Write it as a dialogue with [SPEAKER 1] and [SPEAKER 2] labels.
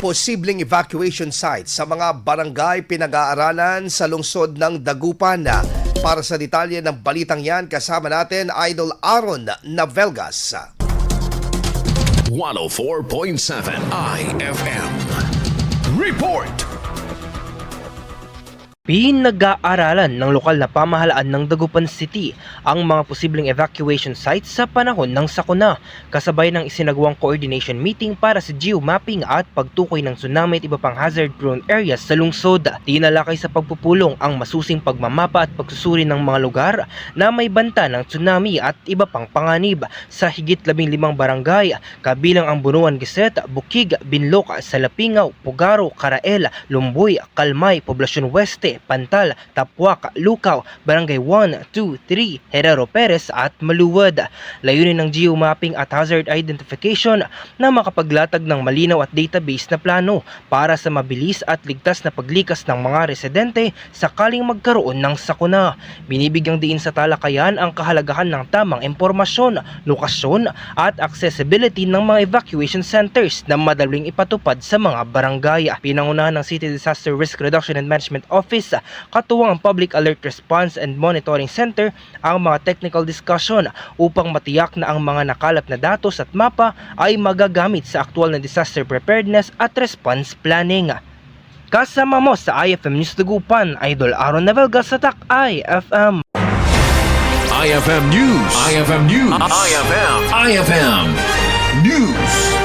[SPEAKER 1] Posibleng evacuation sites sa mga barangay pinag-aaralan sa lungsod ng Dagupan. Para sa detalye ng balitang yan, kasama natin Idol Aaron Navelgas.
[SPEAKER 2] 104.7 IFM Report.
[SPEAKER 3] Pinag-aaralan ng lokal na pamahalaan ng Dagupan City ang mga posibleng evacuation sites sa panahon ng sakuna, kasabay ng isinagawang coordination meeting para sa geomapping at pagtukoy ng tsunami at iba pang hazard-prone areas sa lungsod. Tinalakay sa pagpupulong ang masusing pagmamapa at pagsusuri ng mga lugar na may banta ng tsunami at iba pang panganib sa higit 15 barangay, kabilang ang Bunuan Geset, Bukig, Binlok, Salapingaw, Pugaro, Carael, Lumboy, Kalmay, Poblacion Weste, Pantal, Tapwak, Lukaw, Barangay 1, 2, 3, Herrero Perez at Maluwad. Layunin ng geomapping at hazard identification na makapaglatag ng malinaw at database na plano para sa mabilis at ligtas na paglikas ng mga residente sakaling magkaroon ng sakuna. Binibigyang diin sa talakayan ang kahalagahan ng tamang impormasyon, lokasyon at accessibility ng mga evacuation centers na madaling ipatupad sa mga barangay. Pinangunahan ng City Disaster Risk Reduction and Management Office, katuwang ang Public Alert Response and Monitoring Center, ang mga technical discussion upang matiyak na ang mga nakalap na datos at mapa ay magagamit sa aktual na disaster preparedness at response planning. Kasama mo sa IFM News Dagupan, Idol Aaron Navelgas sa TAC IFM.
[SPEAKER 2] IFM News. IFM News. IFM News.